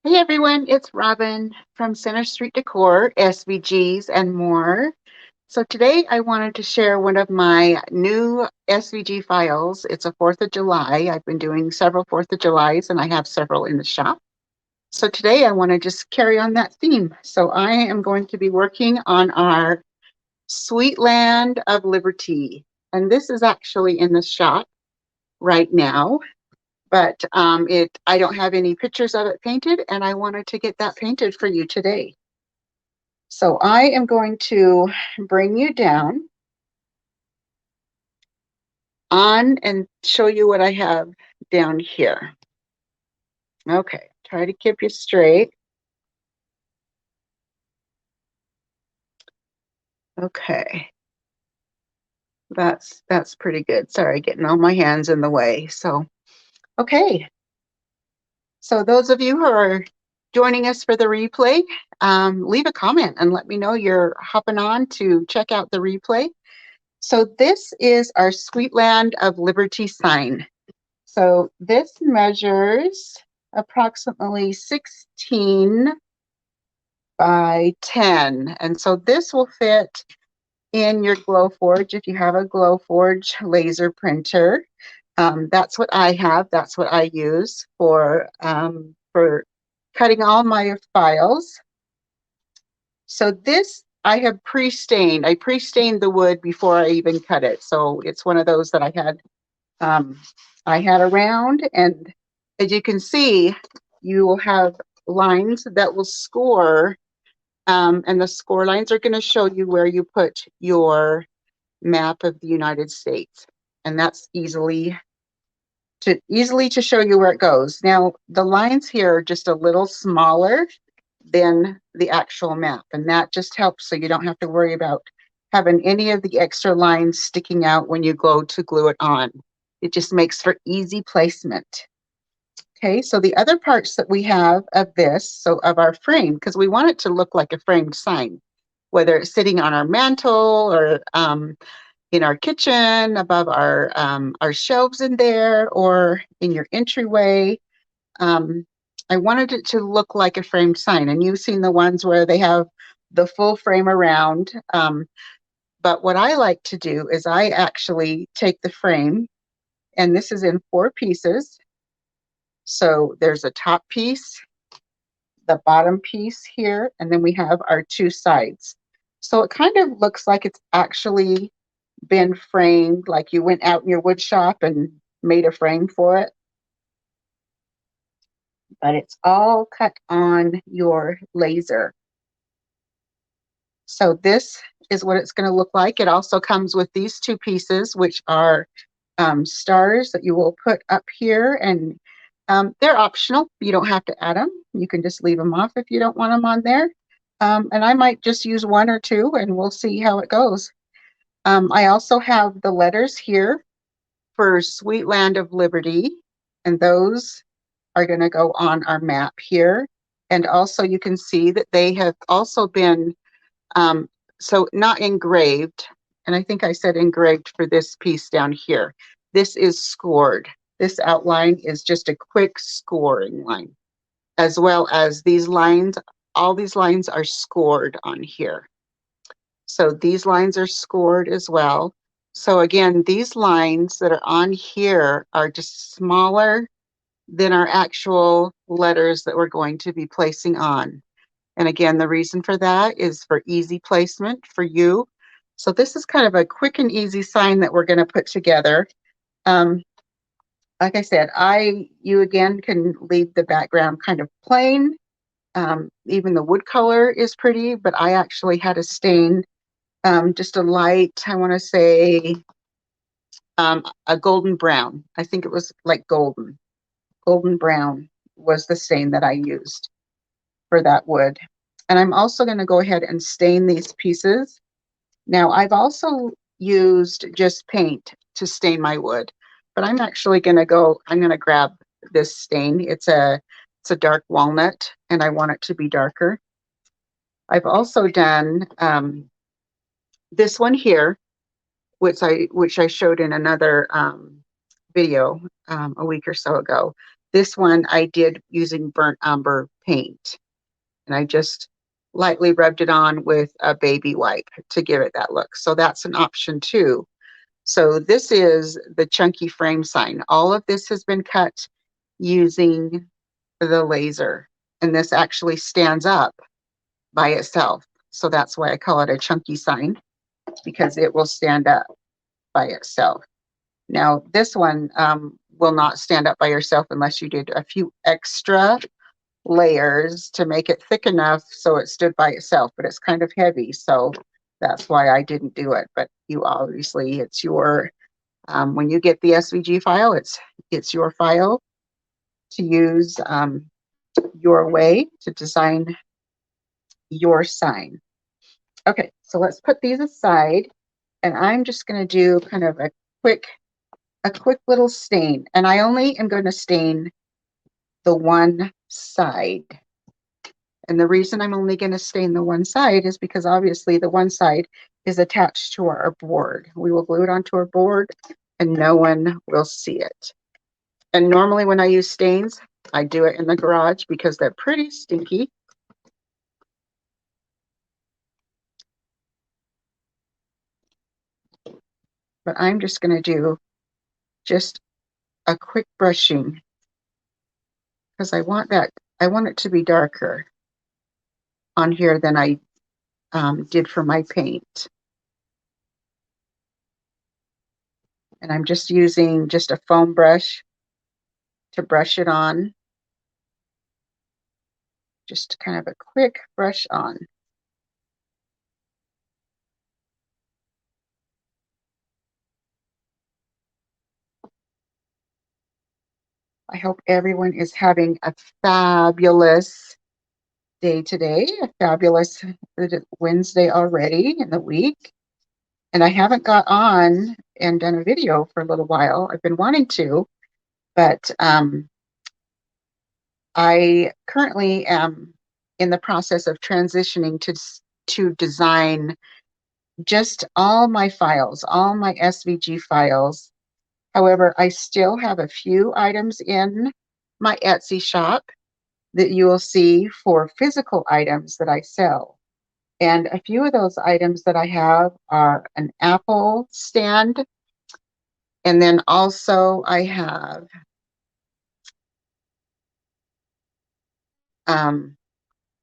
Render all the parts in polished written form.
Hey everyone, it's Robin from Center Street Decor, SVGs, and more. So today I wanted to share one of my new SVG files. It's a 4th of July. I've been doing several 4th of Julys and I have several in the shop. So today I want to just carry on that theme. So I am going to be working on our Sweet Land of Liberty. And this is actually in the shop right now. But I don't have any pictures of it painted, and I wanted to get that painted for you today. So I am going to bring you down on and show you what I have down here. Okay, try to keep you straight. Okay, that's pretty good. Sorry, getting all my hands in the way. So, okay. So those of you who are joining us for the replay, leave a comment and let me know you're hopping on to check out the replay. So this is our Sweet Land of Liberty sign. So this measures approximately 16 by 10. And so this will fit in your Glowforge if you have a Glowforge laser printer. That's what I have. That's what I use for cutting all my files. So this I have pre-stained. I pre-stained the wood before I even cut it. So it's one of those that I had around, and as you can see, you will have lines that will score, and the score lines are going to show you where you put your map of the United States, and that's easily to show you where it goes. Now, the lines here are just a little smaller than the actual map, and that just helps so you don't have to worry about having any of the extra lines sticking out when you go to glue it on. It just makes for easy placement. Okay, so the other parts that we have of this, so of our frame, because we want it to look like a framed sign, whether it's sitting on our mantle or in our kitchen, above our shelves in there, or in your entryway. I wanted it to look like a framed sign, and you've seen the ones where they have the full frame around. But what I like to do is I actually take the frame, and this is in 4 pieces. So there's a top piece, the bottom piece here, and then we have our 2 sides. So it kind of looks like it's actually been framed, like you went out in your wood shop and made a frame for it. But it's all cut on your laser. So this is what it's going to look like. It also comes with these 2 pieces, which are stars that you will put up here, and they're optional. You don't have to add them. You can just leave them off if you don't want them on there. And I might just use 1 or 2, and we'll see how it goes. I also have the letters here for Sweet Land of Liberty, and those are going to go on our map here. And also you can see that they have also been, so not engraved, and I think I said engraved for this piece down here. This is scored. This outline is just a quick scoring line, as well as these lines. All these lines are scored on here. So these lines are scored as well. So again, these lines that are on here are just smaller than our actual letters that we're going to be placing on. And again, the reason for that is for easy placement for you. So this is kind of a quick and easy sign that we're going to put together. Like I said, you again can leave the background kind of plain. Even the wood color is pretty, but I actually had a stain, just a light, I want to say a golden brown. I think it was like golden brown was the stain that I used for that wood. And I'm also going to go ahead and stain these pieces. Now, I've also used just paint to stain my wood, but I'm actually going to grab this stain. It's a dark walnut, and I want it to be darker. I've also done this one here, which I showed in another video a week or so ago. This one I did using burnt umber paint. paint. And I just lightly rubbed it on with a baby wipe to give it that look. So that's an option too. So this is the chunky frame sign. All of this has been cut using the laser, and this actually stands up by itself. So that's why I call it a chunky sign, because it will stand up by itself. Now, this one will not stand up by yourself unless you did a few extra layers to make it thick enough so it stood by itself, but it's kind of heavy, so that's why I didn't do it. But you obviously, it's your, when you get the SVG file, it's your file to use your way to design your sign. Okay, so let's put these aside, and I'm just going to do kind of a quick little stain, and I only am going to stain the one side. And the reason I'm only going to stain the one side is because obviously the one side is attached to our board. We will glue it onto our board and no one will see it. And normally when I use stains, I do it in the garage because they're pretty stinky. But I'm just going to do just a quick brushing because I want it to be darker on here than I did for my paint. And I'm just using just a foam brush to brush it on. Just kind of a quick brush on. I hope everyone is having a fabulous day today, a fabulous Wednesday already in the week. And I haven't got on and done a video for a little while. I've been wanting to, but I currently am in the process of transitioning to design just all my files, all my SVG files. However, I still have a few items in my Etsy shop that you will see for physical items that I sell. And a few of those items that I have are an apple stand. And then also I have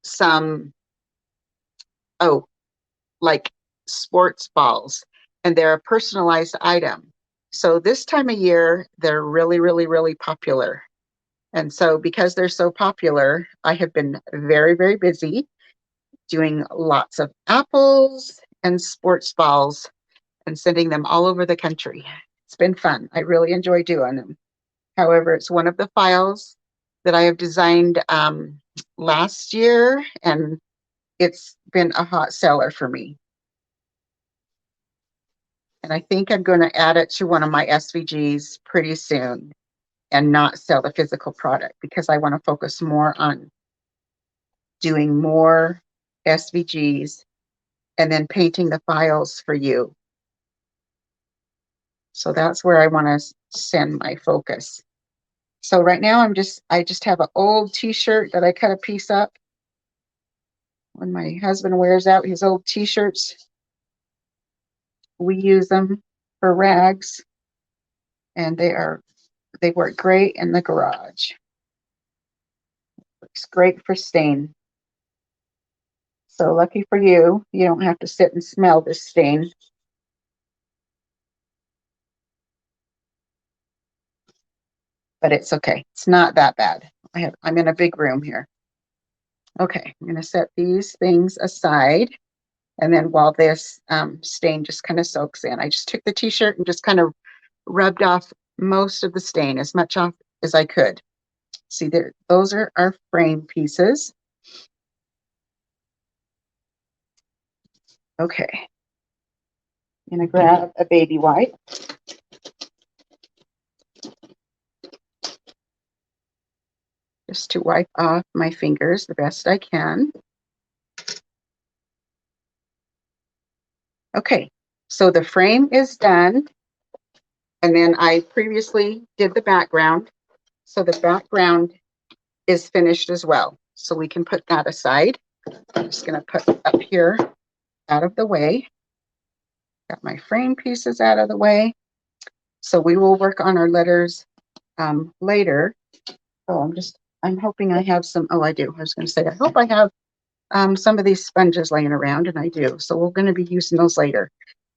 some, like sports balls. And they're a personalized item. So this time of year, they're really, really, really popular. And so because they're so popular, I have been very, very busy doing lots of apples and sports balls and sending them all over the country. It's been fun. I really enjoy doing them. However, it's one of the files that I have designed last year, and it's been a hot seller for me. And I think I'm going to add it to one of my SVGs pretty soon and not sell the physical product because I want to focus more on doing more SVGs and then painting the files for you. So that's where I want to send my focus. So right now I just have an old t-shirt that I cut a piece up. When my husband wears out his old t-shirts, we use them for rags, and they work great in the garage. Works great for stain. So lucky for you, you don't have to sit and smell this stain. But it's okay. It's not that bad. I'm in a big room here. Okay, I'm going to set these things aside. And then while this stain just kind of soaks in, I just took the t-shirt and just kind of rubbed off most of the stain, as much off as I could. See, there, those are our frame pieces. Okay. I'm going to grab a baby wipe. Just to wipe off my fingers the best I can. Okay, so the frame is done. And then I previously did the background. So the background is finished as well. So we can put that aside. I'm just going to put up here out of the way. Got my frame pieces out of the way. So we will work on our letters later. Oh, I'm hoping I have some, oh, I do. I was going to say, I hope I have some of these sponges laying around, and I do. So we're going to be using those later.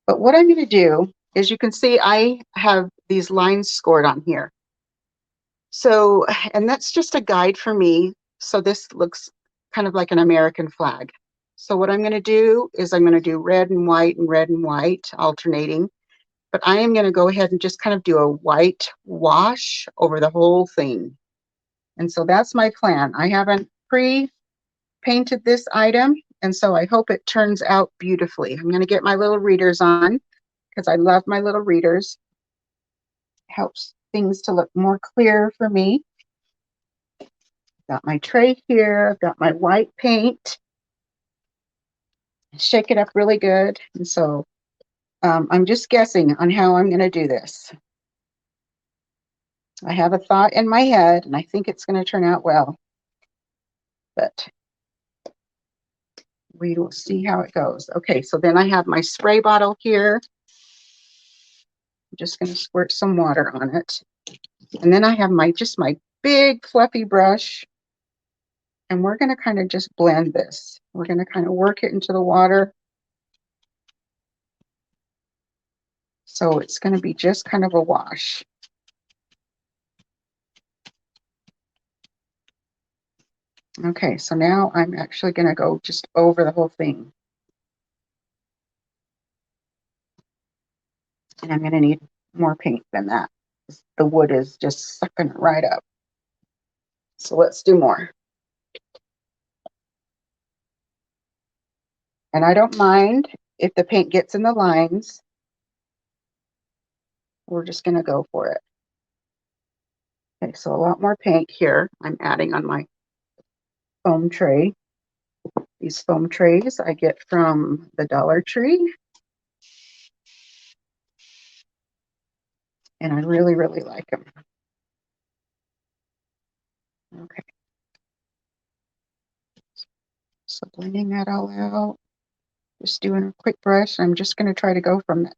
But what I'm going to do is, you can see I have these lines scored on here. So, and that's just a guide for me. So this looks kind of like an American flag. So what I'm going to do is I'm going to do red and white alternating. But I am going to go ahead and just kind of do a white wash over the whole thing. And so that's my plan. I haven't pre-painted this item, and so I hope it turns out beautifully. I'm going to get my little readers on because I love my little readers. It helps things to look more clear for me. Got my tray here. I've got my white paint. Shake it up really good. And so I'm just guessing on how I'm going to do this. I have a thought in my head, and I think it's going to turn out well. But we will see how it goes. Okay, so then I have my spray bottle here. I'm just going to squirt some water on it. And then I have my big fluffy brush. And we're going to kind of just blend this. We're going to kind of work it into the water. So it's going to be just kind of a wash. Okay, so now I'm actually going to go just over the whole thing. And I'm going to need more paint than that. The wood is just sucking it right up. So let's do more. And I don't mind if the paint gets in the lines. We're just going to go for it. Okay, so a lot more paint here I'm adding on my foam tray. These foam trays I get from the Dollar Tree. And I really, really like them. Okay. So blending that all out. Just doing a quick brush. I'm just going to try to go from the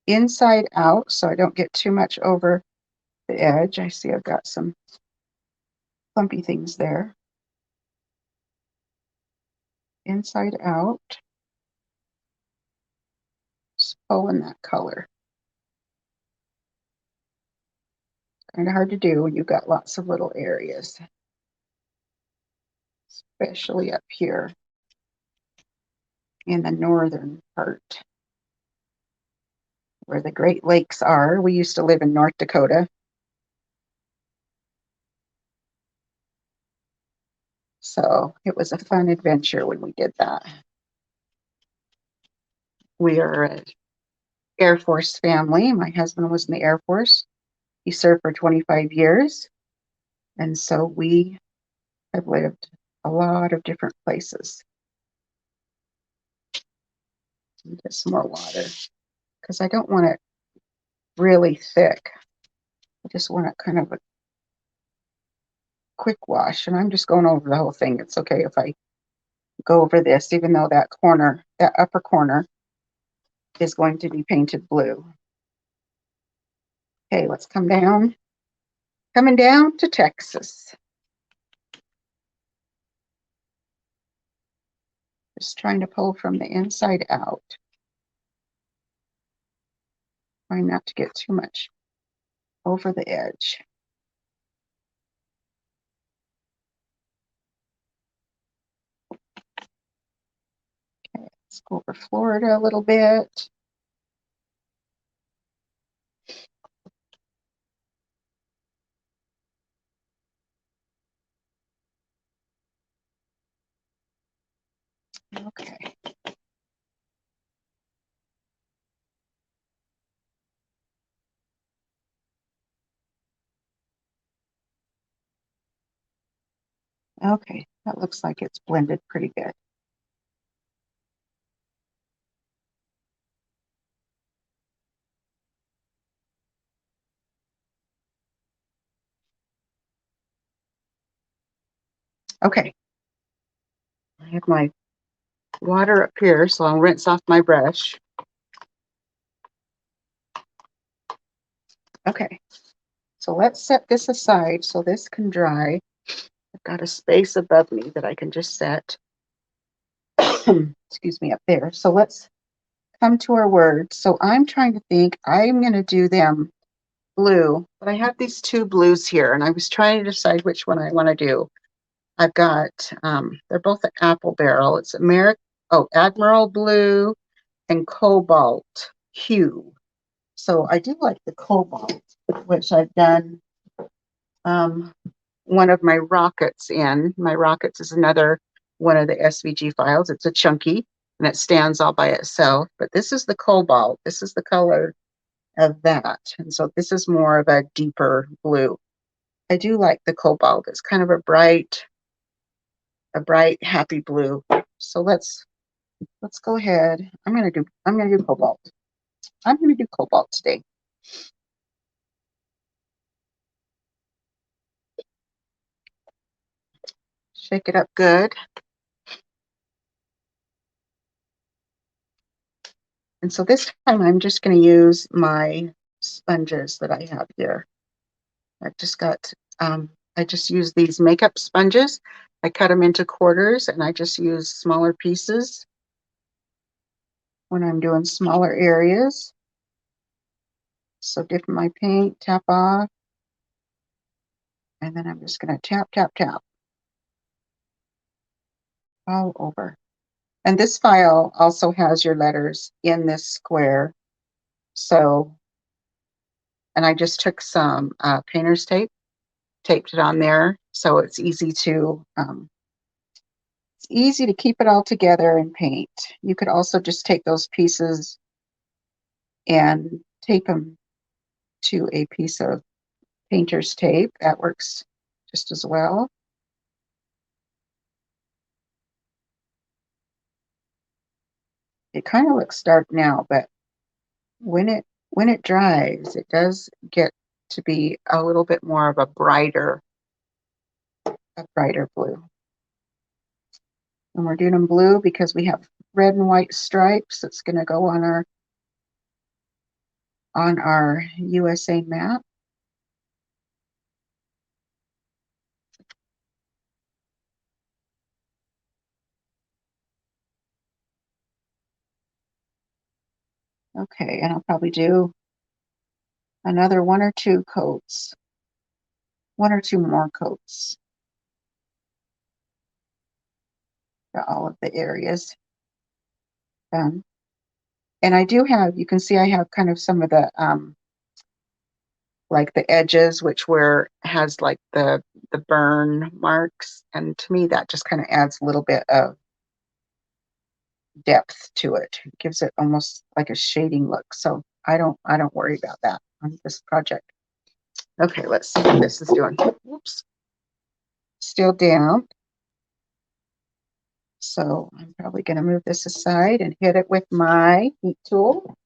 inside out so I don't get too much over the edge. I see I've got some clumpy things there. Inside out. Just pulling that color. Kind of hard to do when you've got lots of little areas. Especially up here in the northern part where the Great Lakes are. We used to live in North Dakota. So it was a fun adventure when we did that. We are an Air Force family. My husband was in the Air Force. He served for 25 years. And so we have lived a lot of different places. Get some more water because I don't want it really thick. I just want it kind of a quick wash. And I'm just going over the whole thing. It's okay if I go over this, even though that corner, that upper corner, is going to be painted blue. Okay, let's come down. Coming down to Texas. Just trying to pull from the inside out. Trying not to get too much over the edge. Okay, let's go over Florida a little bit. Okay. Okay, that looks like it's blended pretty good. Okay, I have my water up here, so I'll rinse off my brush. Okay, so let's set this aside so this can dry. I've got a space above me that I can just set, excuse me, up there. So let's come to our words. So I'm trying to think, I'm going to do them blue, but I have these two blues here, and I was trying to decide which one I want to do. I've got, they're both an apple barrel. It's Admiral Blue and Cobalt Hue. So I do like the Cobalt, which I've done one of my rockets in. My rockets is another one of the SVG files. It's a chunky and it stands all by itself. But this is the Cobalt. This is the color of that. And so this is more of a deeper blue. I do like the Cobalt. It's kind of a bright, happy blue. So let's go ahead. I'm gonna do Cobalt. I'm gonna do Cobalt today. Shake it up good. And so this time I'm just going to use my sponges that I have here. I've just got, I just use these makeup sponges. I cut them into quarters and I just use smaller pieces when I'm doing smaller areas. So dip my paint, tap off, and then I'm just going to tap, tap, tap all over. And this file also has your letters in this square. So, and I just took some painter's tape, taped it on there, so it's easy to keep it all together and paint. You could also just take those pieces and tape them to a piece of painter's tape. That works just as well. It kind of looks dark now, but when it dries, it does get to be a little bit more of a brighter blue. And we're doing them blue because we have red and white stripes that's going to go on our USA map. Okay, and I'll probably do another one or two more coats to all of the areas done. And I do have, you can see I have kind of some of the like the edges, which has like the burn marks, and to me that just kind of adds a little bit of depth to it. It gives it almost like a shading look. So I don't worry about that on this project. Okay, let's see what this is doing. Whoops. Still down. So I'm probably going to move this aside and hit it with my heat tool.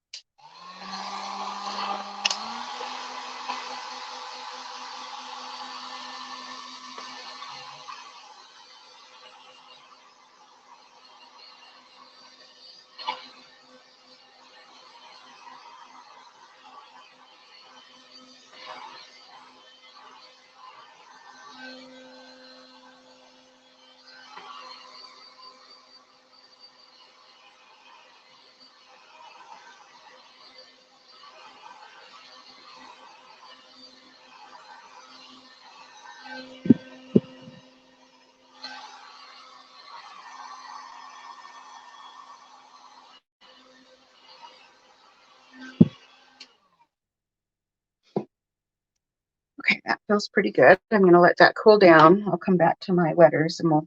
Okay, that feels pretty good. I'm going to let that cool down. I'll come back to my letters and we'll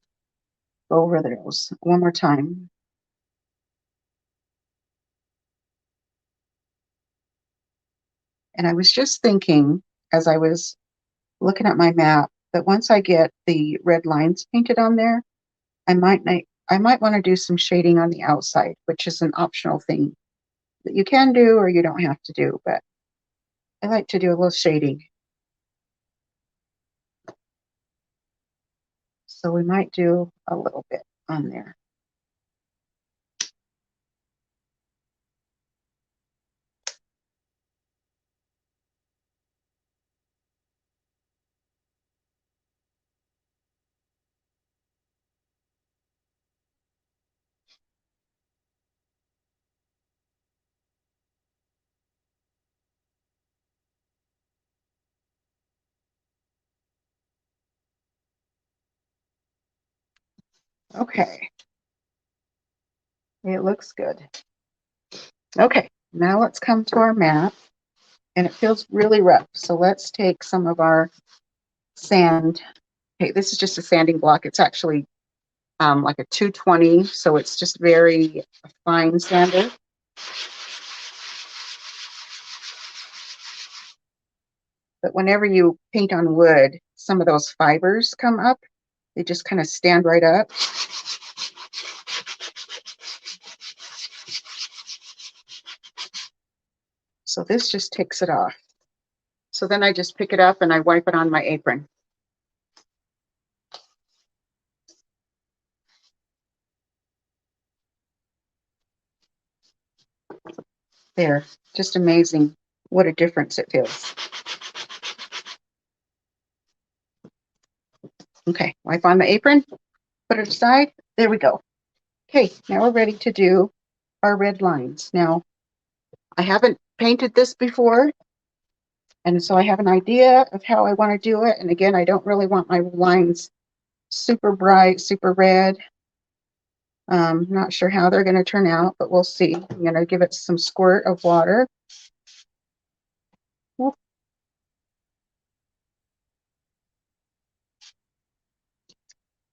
go over those one more time. And I was just thinking, as I was looking at my map, that once I get the red lines painted on there, I might want to do some shading on the outside, which is an optional thing that you can do or you don't have to do, but I like to do a little shading. So we might do a little bit on there. Okay, it looks good. Okay, now let's come to our mat, and it feels really rough. So let's take some of our sand. Okay, this is just a sanding block. It's actually like a 220, so it's just very fine sander. But whenever you paint on wood, some of those fibers come up. They just kind of stand right up. So this just takes it off. So then I just pick it up and I wipe it on my apron. There, just amazing what a difference it feels. Okay, wipe on the apron, put it aside. There we go. Okay, now we're ready to do our red lines. Now, I haven't painted this before, and so I have an idea of how I want to do it. And again, I don't really want my lines super bright, super red. Not sure how they're going to turn out, but we'll see. I'm going to give it some squirt of water.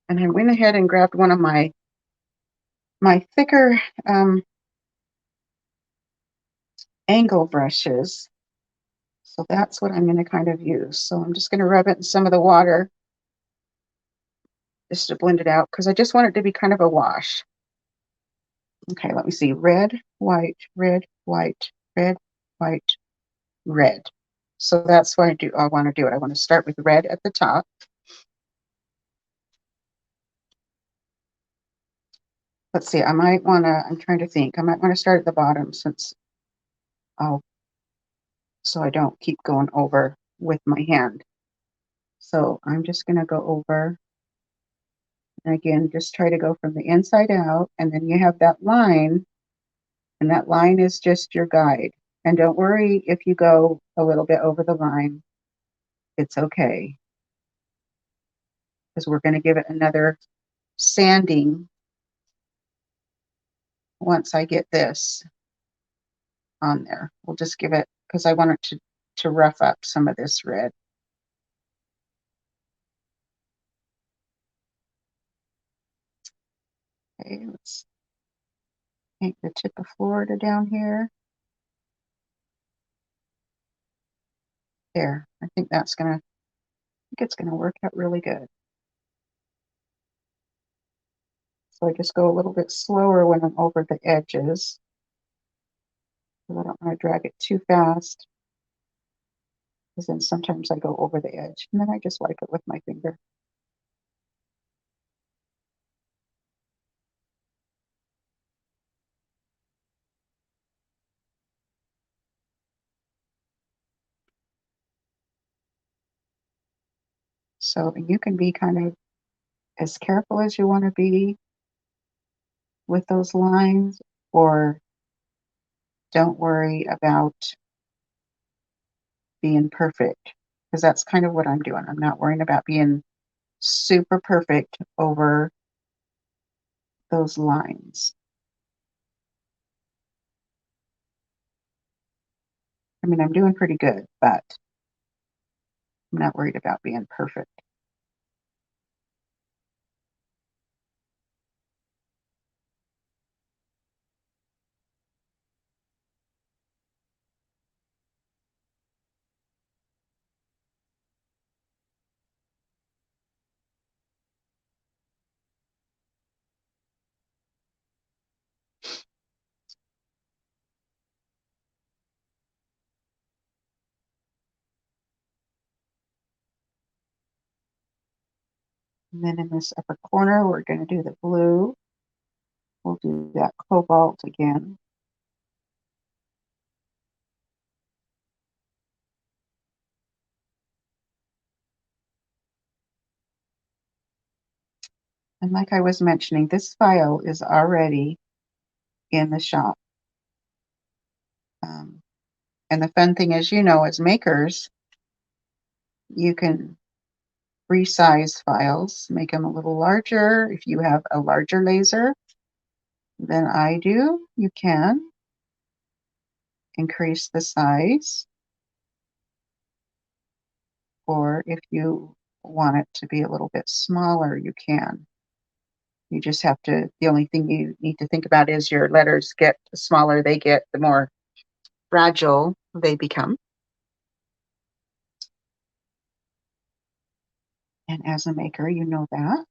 And I went ahead and grabbed one of my thicker angle brushes. So that's what I'm going to kind of use. So I'm just going to rub it in some of the water just to blend it out because I just want it to be kind of a wash. Okay, let me see. Red, white, red, white, red, white, red. So that's what I want to do it. I want to start with red at the top. Let's see, I might want to, I'm trying to think, I might want to start at the bottom since so I don't keep going over with my hand. So I'm just going to go over, and again, just try to go from the inside out, and then you have that line, and that line is just your guide. And don't worry if you go a little bit over the line, it's okay, because we're going to give it another sanding once I get this on there. We'll just give it, because I want it to rough up some of this red. Okay, let's paint the tip of Florida down here. There, I think it's gonna work out really good. So I just go a little bit slower when I'm over the edges, because I don't want to drag it too fast, because then sometimes I go over the edge, and then I just wipe it with my finger. So you can be kind of as careful as you want to be with those lines, or don't worry about being perfect, because that's kind of what I'm doing. I'm not worrying about being super perfect over those lines. I mean, I'm doing pretty good, but I'm not worried about being perfect. And then in this upper corner, we're going to do the blue. We'll do that cobalt again. And like I was mentioning, this file is already in the shop. And the fun thing is, as makers, you can resize files, make them a little larger. If you have a larger laser than I do, you can increase the size. Or if you want it to be a little bit smaller, you can. You just have to, the only thing you need to think about is your letters get, the smaller they get, the more fragile they become. And as a maker, you know that.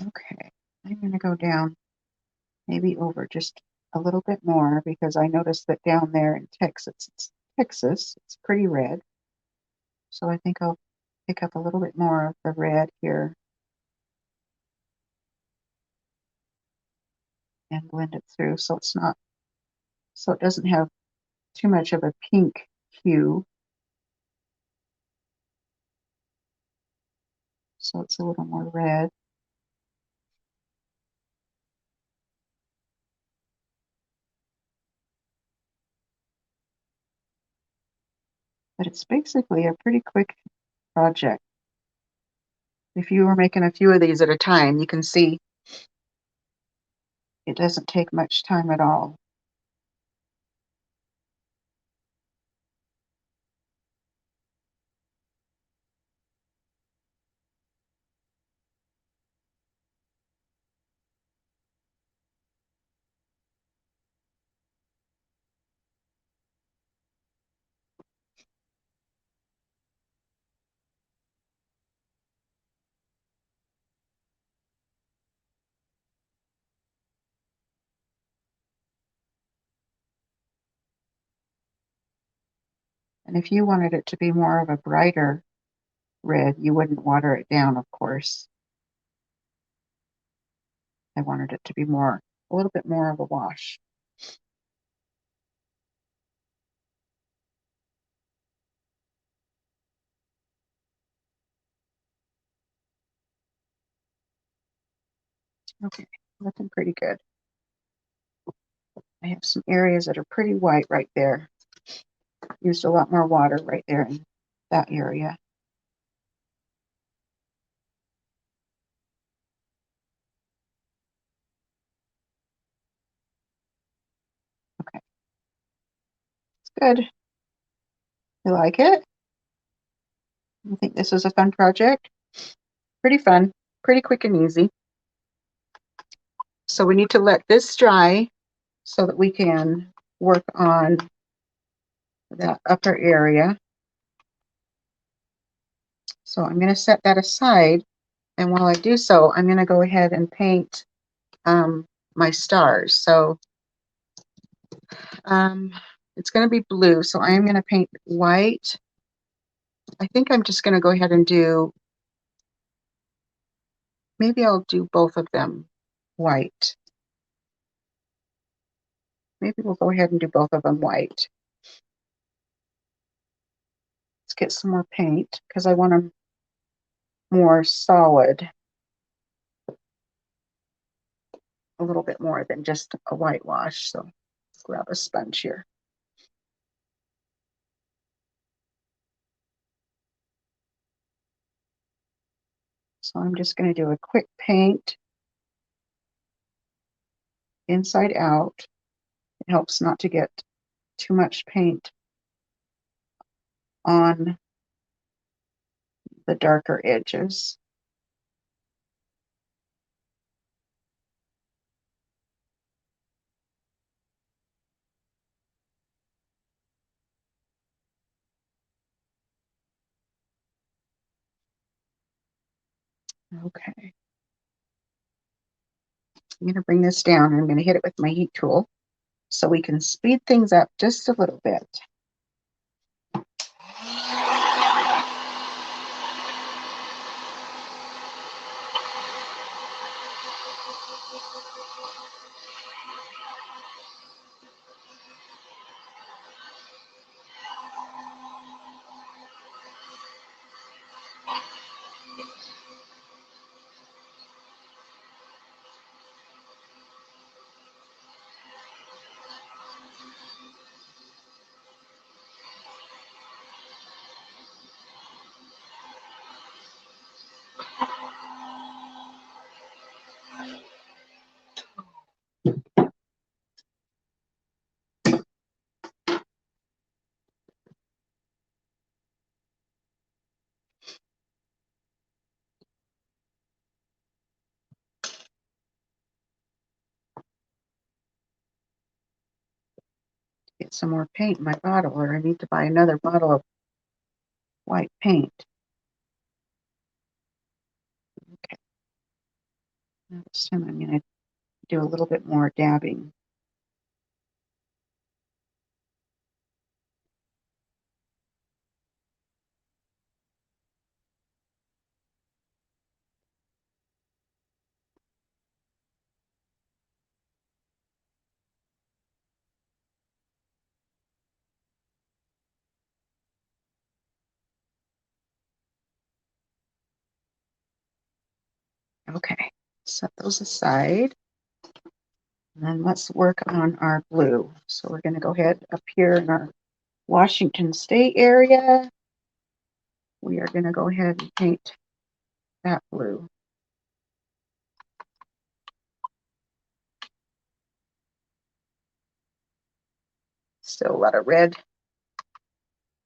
Okay, I'm going to go down maybe over just a little bit more because I noticed that down there in Texas, it's pretty red. So I think I'll pick up a little bit more of the red here and blend it through so it doesn't have too much of a pink hue. So it's a little more red. But it's basically a pretty quick project. If you were making a few of these at a time, you can see it doesn't take much time at all. And if you wanted it to be more of a brighter red, you wouldn't water it down, of course. I wanted it to be a little bit more of a wash. Okay, looking pretty good. I have some areas that are pretty white right there. Used a lot more water right there in that area. Okay, it's good. You like it? You think this is a fun project? Pretty fun, pretty quick and easy. So we need to let this dry so that we can work on that upper area. So I'm going to set that aside. And while I do so, I'm going to go ahead and paint my stars. So it's going to be blue. So I am going to paint white. I think I'm just going to go ahead and maybe I'll do both of them white. Maybe we'll go ahead and do both of them white. Let's get some more paint because I want them more solid. A little bit more than just a whitewash. So let's grab a sponge here. So I'm just going to do a quick paint inside out. It helps not to get too much paint on the darker edges. Okay. I'm going to bring this down and I'm going to hit it with my heat tool so we can speed things up just a little bit. Get some more paint in my bottle, or I need to buy another bottle of white paint. Okay. Now this time I'm going to do a little bit more dabbing. Okay, set those aside. And then let's work on our blue. So we're going to go ahead up here in our Washington State area. We are going to go ahead and paint that blue. Still a lot of red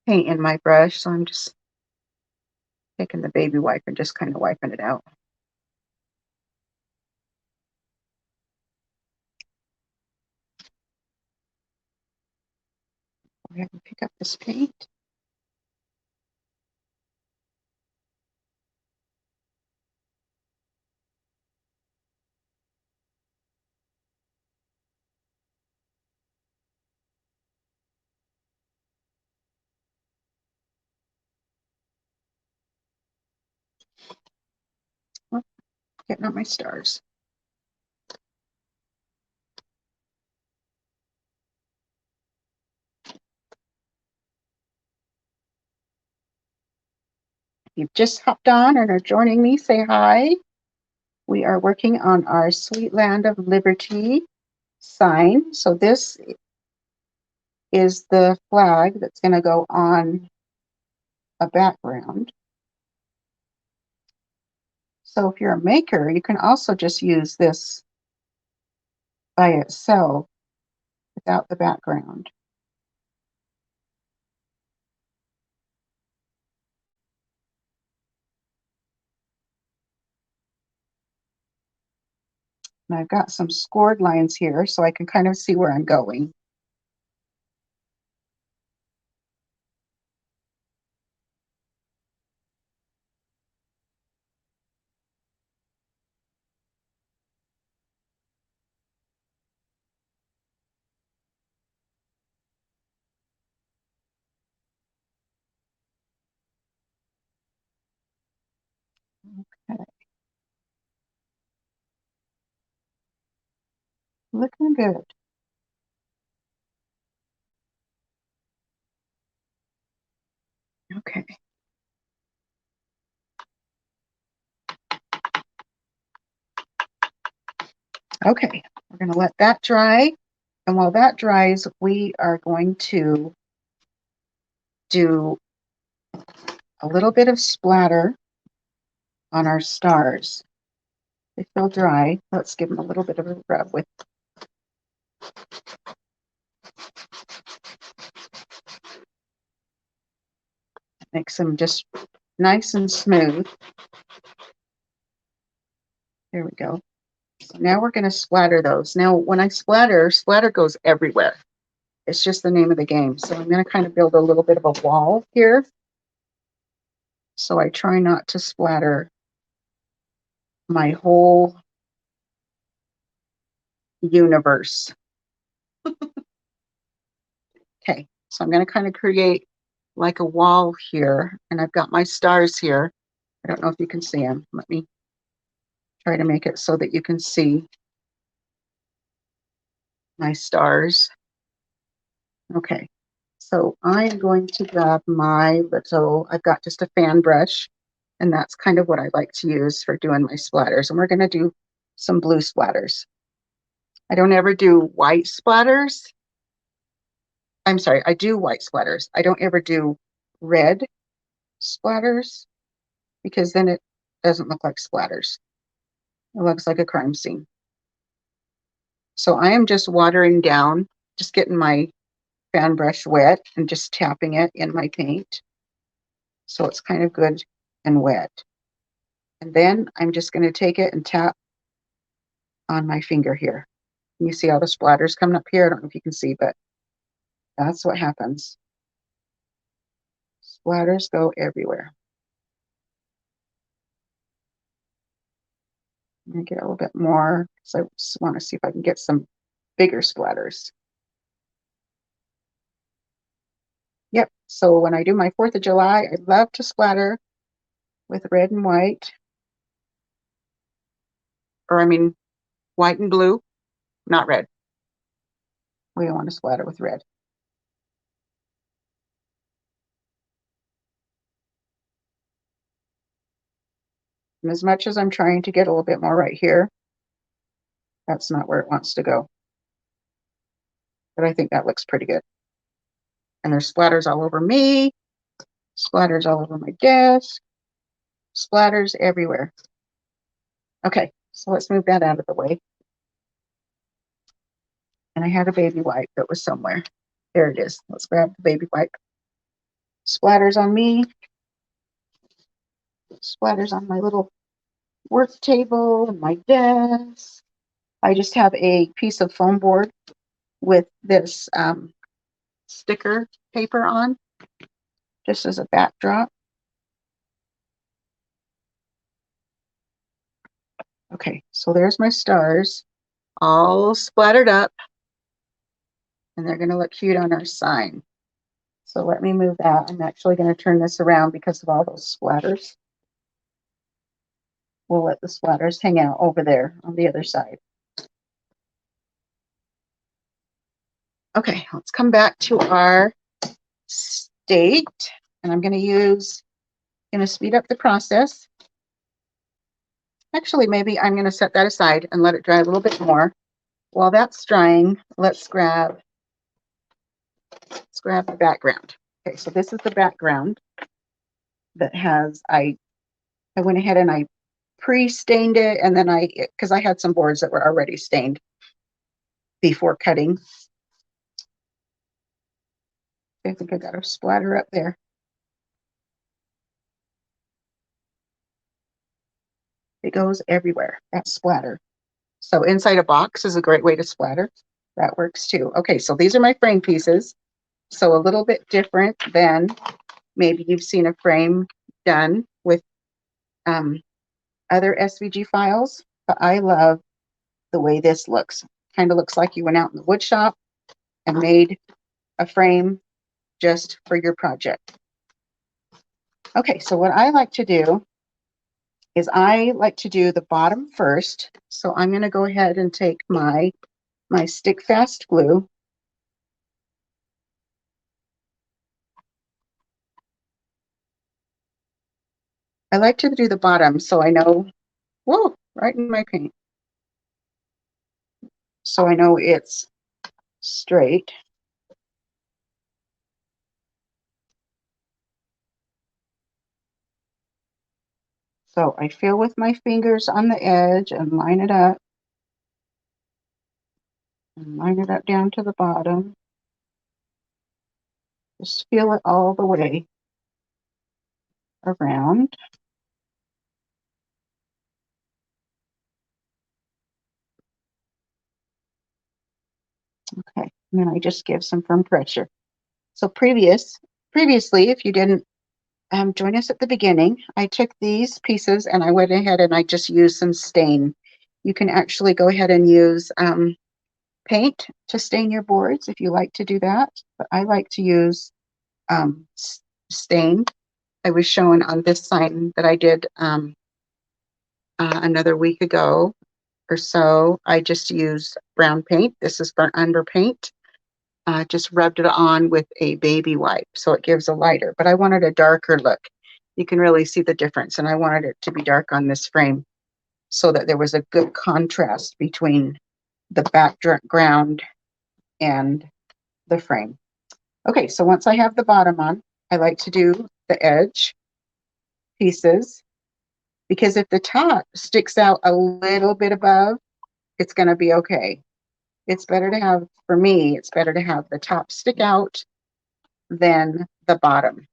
paint in my brush, so I'm just taking the baby wipe and just kind of wiping it out. Go ahead and pick up this paint. Oh, getting out my stars. If you've just hopped on and are joining me, say hi. We are working on our Sweet Land of Liberty sign. So this is the flag that's going to go on a background. So if you're a maker, you can also just use this by itself without the background. And I've got some scored lines here so I can kind of see where I'm going. Okay. Looking good. Okay. Okay, we're going to let that dry. And while that dries, we are going to do a little bit of splatter on our stars. They feel dry. Let's give them a little bit of a rub with makes them just nice and smooth. There we go. So now we're going to splatter those. Now, when I splatter, splatter goes everywhere. It's just the name of the game. So I'm going to kind of build a little bit of a wall here. So I try not to splatter my whole universe. Okay, so I'm going to kind of create like a wall here, and I've got my stars here. I don't know if you can see them. Let me try to make it so that you can see my stars. Okay, so I'm going to grab my little, I've got just a fan brush, and that's kind of what I like to use for doing my splatters. And we're going to do some blue splatters. I don't ever do white splatters. I'm sorry, I do white splatters. I don't ever do red splatters because then it doesn't look like splatters. It looks like a crime scene. So I am just watering down, just getting my fan brush wet and just tapping it in my paint. So it's kind of good and wet. And then I'm just going to take it and tap on my finger here. You see all the splatters coming up here? I don't know if you can see, but that's what happens. Splatters go everywhere. I'm going to get a little bit more because I just want to see if I can get some bigger splatters. Yep, so when I do my 4th of July, I love to splatter with red and white. Or I mean, white and blue, not red. We don't want to splatter with red. And as much as I'm trying to get a little bit more right here, that's not where it wants to go. But I think that looks pretty good. And there's splatters all over me, splatters all over my desk, splatters everywhere. Okay, so let's move that out of the way. And I had a baby wipe that was somewhere. There it is. Let's grab the baby wipe. Splatters on me, splatters on my little work table and my desk. I just have a piece of foam board with this sticker paper on, just as a backdrop. Okay, so there's my stars all splattered up, and they're going to look cute on our sign. So let me move that. I'm actually going to turn this around because of all those splatters. We'll let the splatters hang out over there on the other side. Okay, let's come back to our state, and I'm going to speed up the process. Actually, maybe I'm going to set that aside and let it dry a little bit more. While that's drying, let's grab the background. Okay, so this is the background that has, I went ahead and I pre-stained it, and then because I had some boards that were already stained before cutting. I think I got a splatter up there. It goes everywhere, that splatter. So inside a box is a great way to splatter. That works too. Okay, so these are my frame pieces. So a little bit different than maybe you've seen a frame done with other SVG files, but I love the way this looks. Kind of looks like you went out in the wood shop and made a frame just for your project. Okay, so what I like to do is I like to do the bottom first. So I'm going to go ahead and take my stick fast glue. I like to do the bottom so I know, whoa, right in my paint. So I know it's straight. So I feel with my fingers on the edge and line it up. And line it up down to the bottom. Just feel it all the way. around. Okay, and then I just give some firm pressure. So previously, if you didn't join us at the beginning, I took these pieces and I went ahead and I just used some stain. You can actually go ahead and use paint to stain your boards if you like to do that, but I like to use stain. I was showing on this sign that I did another week ago or so. I just used brown paint. This is burnt umber paint. Just rubbed it on with a baby wipe so it gives a lighter, but I wanted a darker look. You can really see the difference, and I wanted it to be dark on this frame so that there was a good contrast between the background and the frame. Okay, so once I have the bottom on, I like to do the edge pieces, because if the top sticks out a little bit above, it's going to be okay. It's better to have, for me, it's better to have the top stick out than the bottom.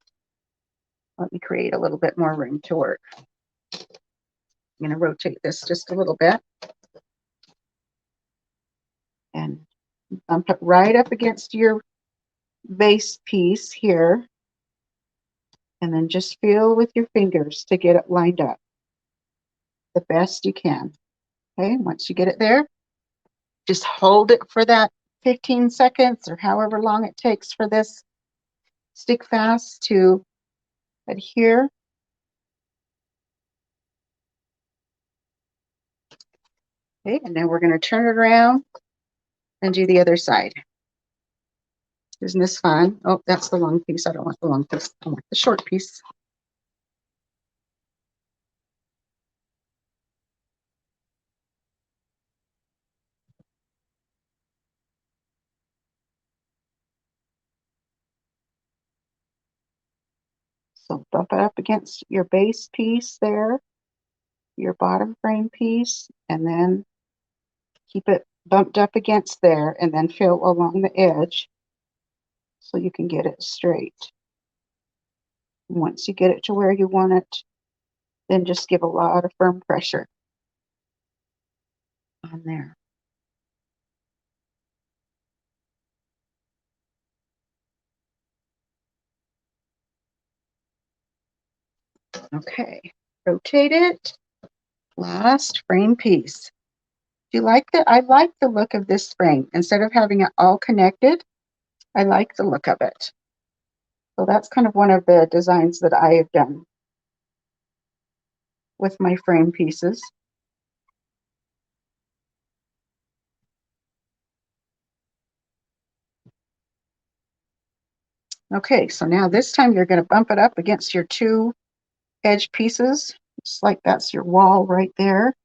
Let me create a little bit more room to work. I'm going to rotate this just a little bit and bump it right up against your base piece here, and then just feel with your fingers to get it lined up the best you can. Okay, once you get it there, just hold it for that 15 seconds or however long it takes for this stick fast to adhere. Okay, and then we're going to turn it around and do the other side. Isn't this fun? Oh, that's the long piece. I don't want the long piece. I want the short piece. So bump it up against your base piece there, your bottom frame piece, and then keep it bumped up against there, and then fill along the edge so you can get it straight. Once you get it to where you want it, then just give a lot of firm pressure on there. Okay, rotate it. Last frame piece. Do you like that? I like the look of this frame. Instead of having it all connected, I like the look of it. So that's kind of one of the designs that I have done with my frame pieces. Okay, so now this time you're going to bump it up against your two edge pieces. It's like that's your wall right there.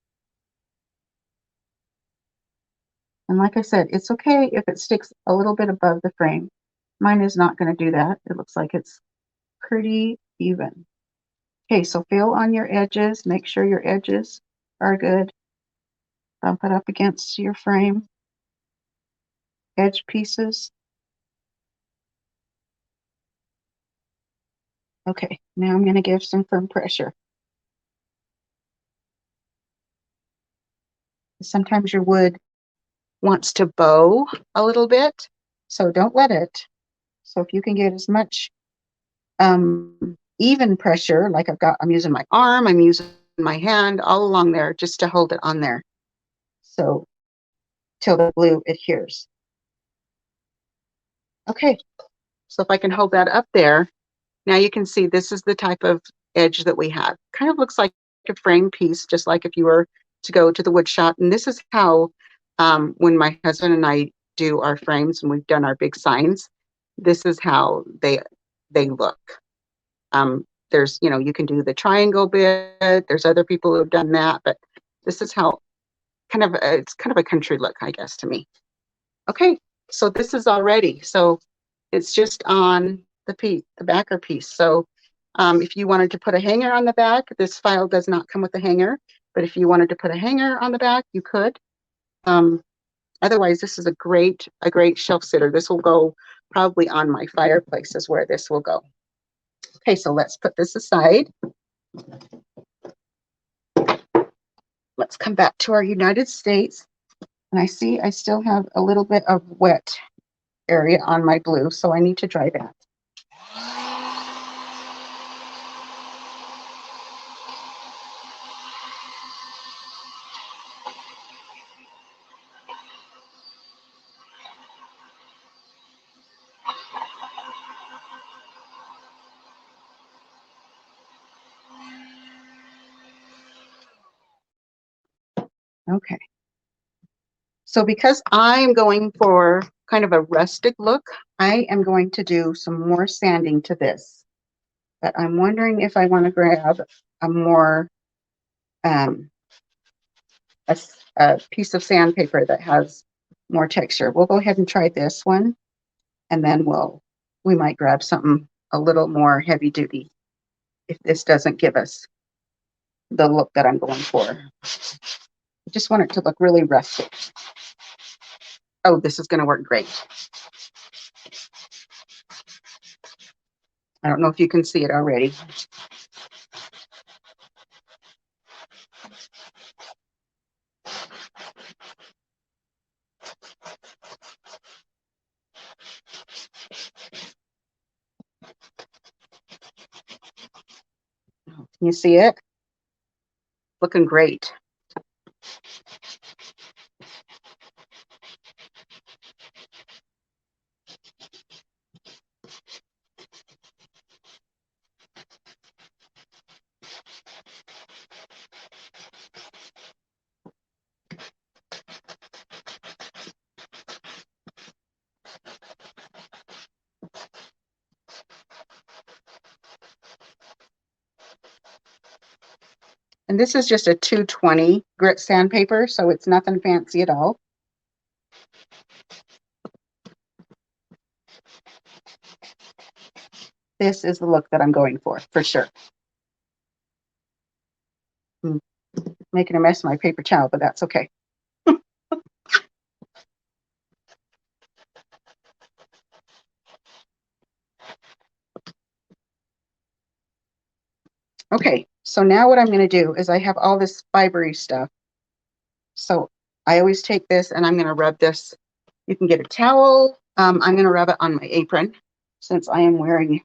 And like I said, it's okay if it sticks a little bit above the frame. Mine is not going to do that. It looks like it's pretty even. Okay, so feel on your edges. Make sure your edges are good. Bump it up against your frame edge pieces. Okay, now I'm going to give some firm pressure. Sometimes your wood wants to bow a little bit, so don't let it. So if you can get as much even pressure, like I'm using my arm, I'm using my hand all along there just to hold it on there. So till the glue adheres. Okay, so if I can hold that up there, now you can see this is the type of edge that we have. Kind of looks like a frame piece, just like if you were to go to the wood shop. And this is how, when my husband and I do our frames and we've done our big signs, this is how they look. There's, you can do the triangle bit. There's other people who have done that, but this is how it's kind of a country look, I guess, to me. Okay, so this is all ready. So it's just on the backer piece. So if you wanted to put a hanger on the back, this file does not come with a hanger, but if you wanted to put a hanger on the back, you could. Otherwise, this is a great shelf sitter. This will go probably on my fireplace is where this will go. Okay, so let's put this aside. Let's come back to our United States. And I see I still have a little bit of wet area on my blue, so I need to dry that. Okay. So because I'm going for kind of a rustic look, I am going to do some more sanding to this. But I'm wondering if I want to grab a more, a piece of sandpaper that has more texture. We'll go ahead and try this one, and then we might grab something a little more heavy duty if this doesn't give us the look that I'm going for. I just want it to look really rustic. Oh, this is going to work great. I don't know if you can see it already. Can you see it? Looking great. And this is just a 220 grit sandpaper, so it's nothing fancy at all. This is the look that I'm going for sure. I'm making a mess of my paper towel, but that's okay. Okay, so now what I'm going to do is I have all this fibery stuff. So I always take this and I'm going to rub this. You can get a towel. I'm going to rub it on my apron since I am wearing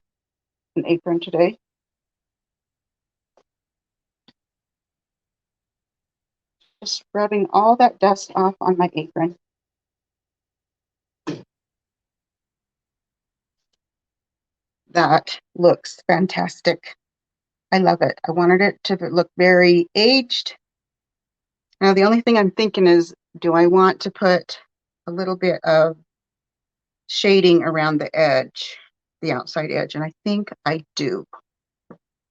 an apron today. Just rubbing all that dust off on my apron. That looks fantastic. I love it. I wanted it to look very aged. Now, the only thing I'm thinking is, do I want to put a little bit of shading around the edge, the outside edge? And I think I do.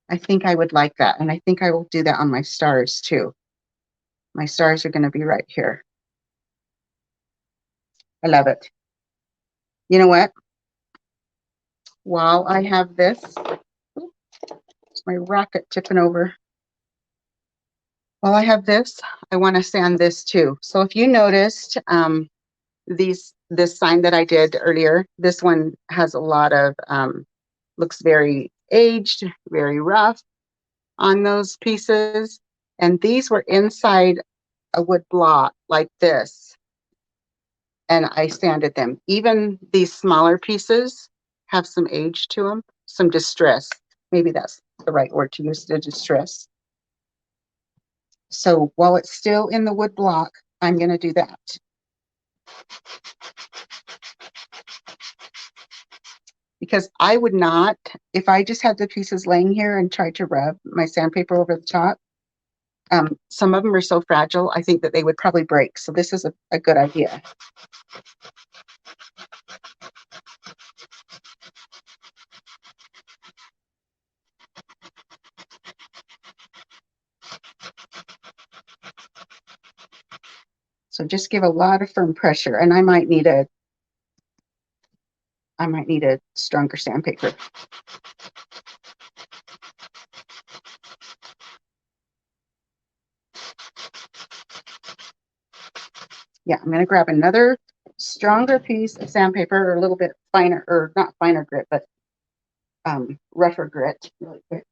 I think I would like that. And I think I will do that on my stars too. My stars are going to be right here. I love it. You know what? While I have this, my rocket tipping over. While I have this, I want to sand this too. So if you noticed, this sign that I did earlier, this one has a lot of, looks very aged, very rough on those pieces. And these were inside a wood block like this. And I sanded them. Even these smaller pieces have some age to them, some distress. Maybe that's the right word to use, the distress. So while it's still in the wood block, I'm going to do that. Because I would not, if I just had the pieces laying here and tried to rub my sandpaper over the top, some of them are so fragile, I think that they would probably break. So this is a good idea. So just give a lot of firm pressure, and I might need a stronger sandpaper. Yeah, I'm going to grab another stronger piece of sandpaper, or a little bit finer, or not finer grit, but rougher grit really quick.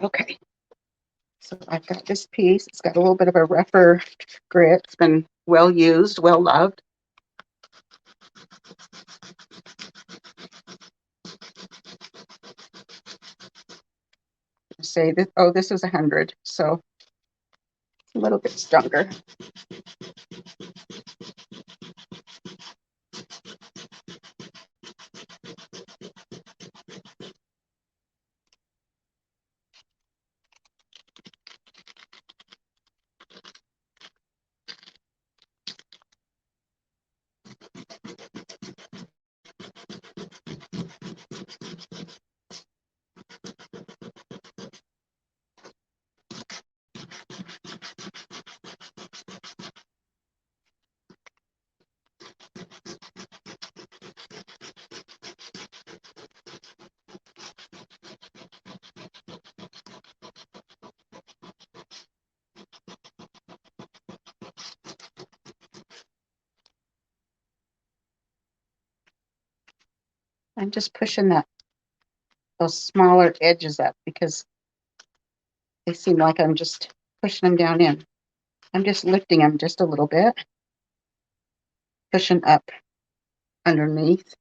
Okay, so I've got this piece. It's got a little bit of a rougher grit. It's been well used, well loved. Say that, oh, this is 100, so a little bit stronger. I'm just pushing those smaller edges up because they seem like I'm just pushing them down in. I'm just lifting them just a little bit, pushing up underneath.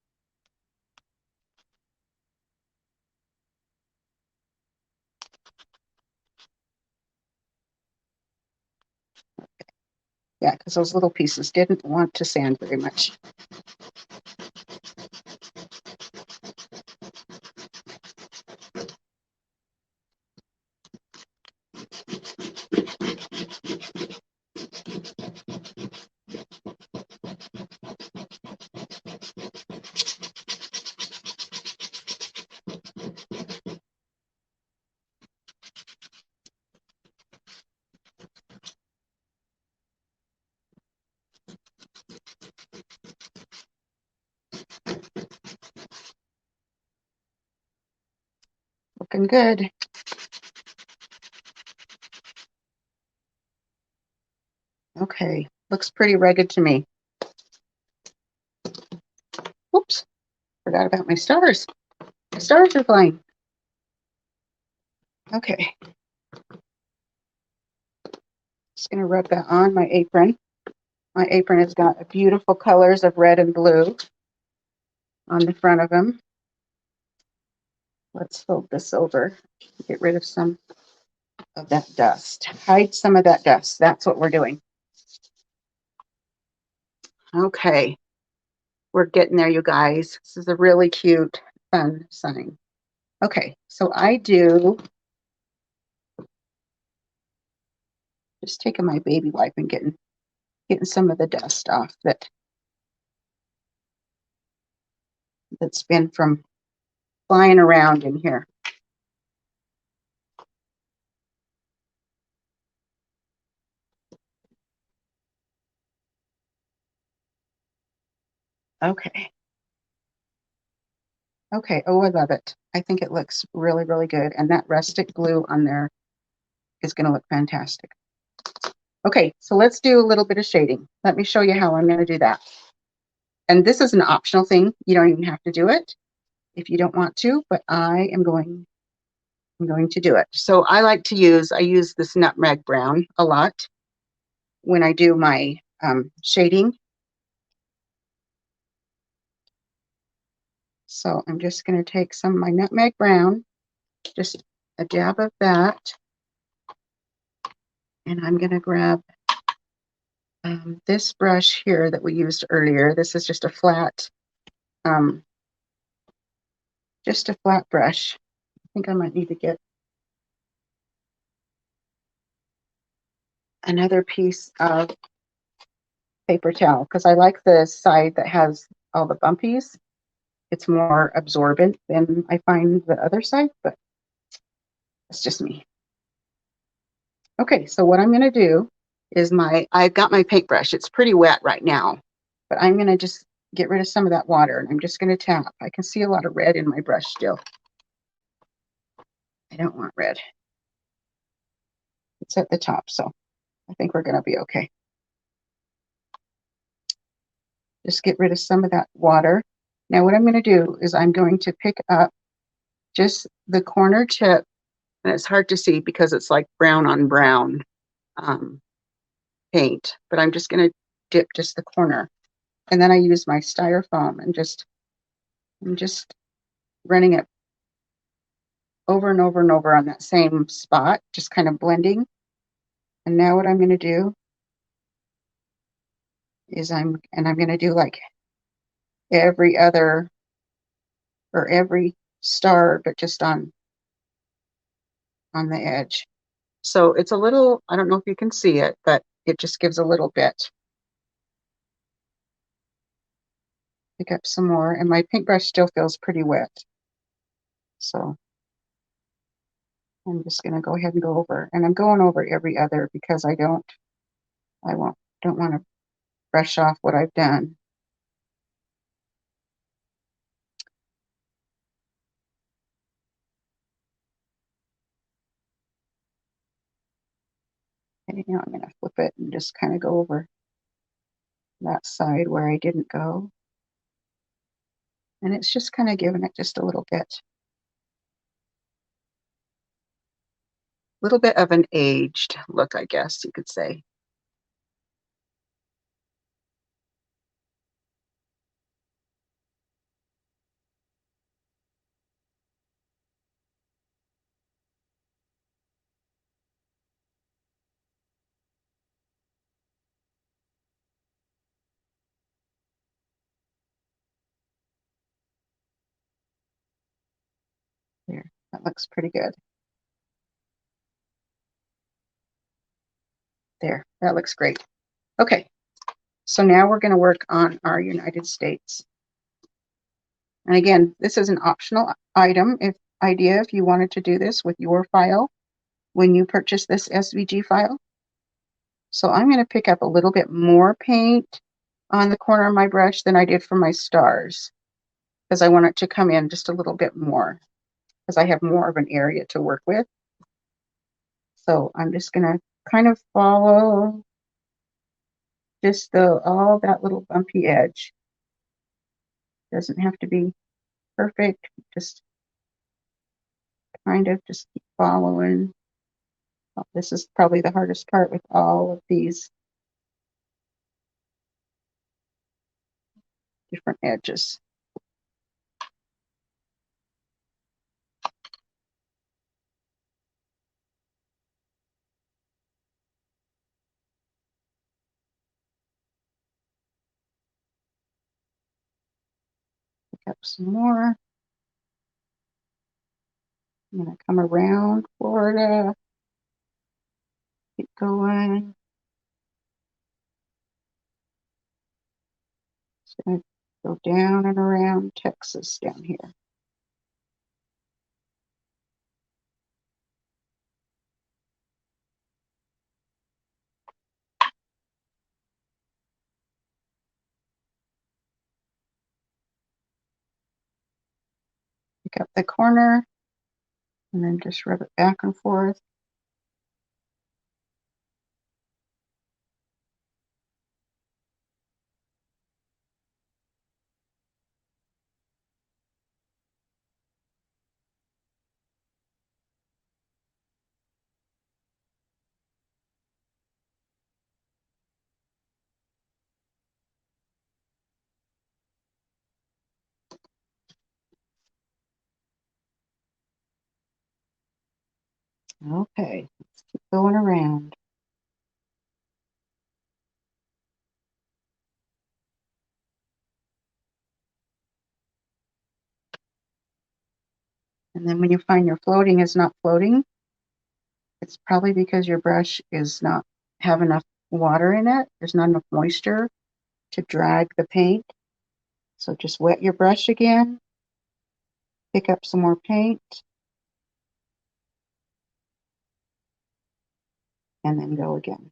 Yeah, because those little pieces didn't want to sand very much. Looking good. Okay, looks pretty rugged to me. Whoops, forgot about my stars. The stars are flying. Okay. Just gonna rub that on my apron. My apron has got beautiful colors of red and blue on the front of them. Let's fold this over, get rid of some of that dust. Hide some of that dust. That's what we're doing. Okay, we're getting there, you guys. This is a really cute, fun sign. Okay, so I do just taking my baby wipe and getting some of the dust off that's been from flying around in here. Okay. Okay, oh, I love it. I think it looks really, really good. And that rustic glue on there is going to look fantastic. Okay, so let's do a little bit of shading. Let me show you how I'm going to do that. And this is an optional thing. You don't even have to do it if you don't want to, but I'm going to do it. So I use this nutmeg brown a lot when I do my shading. So I'm just going to take some of my nutmeg brown, just a dab of that, and I'm going to grab this brush here that we used earlier. This is just a flat brush. I think I might need to get another piece of paper towel because I like the side that has all the bumpies. It's more absorbent than I find the other side, but it's just me. Okay, so what I'm going to do is I've got my paintbrush. It's pretty wet right now, but I'm going to just get rid of some of that water, and I'm just going to tap. I can see a lot of red in my brush still. I don't want red. It's at the top, so I think we're going to be okay. Just get rid of some of that water. Now what I'm going to do is I'm going to pick up just the corner tip, and it's hard to see because it's like brown on brown paint, but I'm just going to dip just the corner. And then I use my styrofoam and I'm just running it over and over and over on that same spot, just kind of blending. And now what I'm going to do is I'm going to do like every other or every star, but just on the edge. So it's a little, I don't know if you can see it, but it just gives a little bit. Pick up some more, and my paintbrush still feels pretty wet. So I'm just going to go ahead and go over, and I'm going over every other because I don't want to brush off what I've done. Okay, now I'm going to flip it and just kind of go over that side where I didn't go. And it's just kind of giving it just a little bit of an aged look, I guess you could say. There, that looks pretty good. There, that looks great. Okay, so now we're going to work on our United States. And again, this is an optional item if you wanted to do this with your file when you purchase this SVG file. So I'm going to pick up a little bit more paint on the corner of my brush than I did for my stars, because I want it to come in just a little bit more, because I have more of an area to work with. So I'm just going to kind of follow just all that little bumpy edge. Doesn't have to be perfect, just kind of just keep following. This is probably the hardest part with all of these different edges. Pick up some more. I'm going to come around Florida. Keep going. Just going to go down and around Texas down here. Pick up the corner and then just rub it back and forth. Okay, let's keep going around. And then when you find your floating is not floating, it's probably because your brush is not have enough water in it. There's not enough moisture to drag the paint. So just wet your brush again, pick up some more paint, and then go again.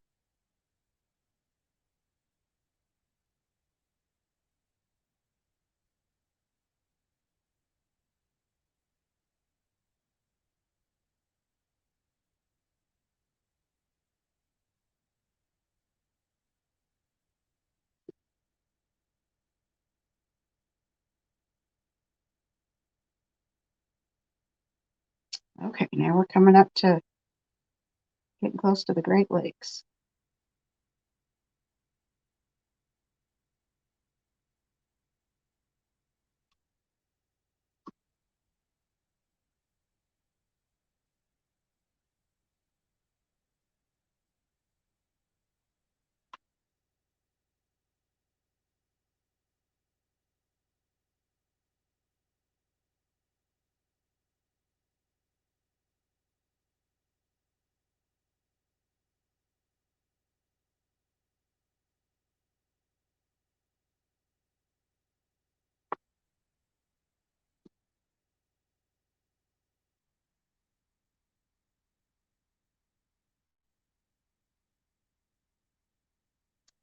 Okay, now we're coming up to getting close to the Great Lakes.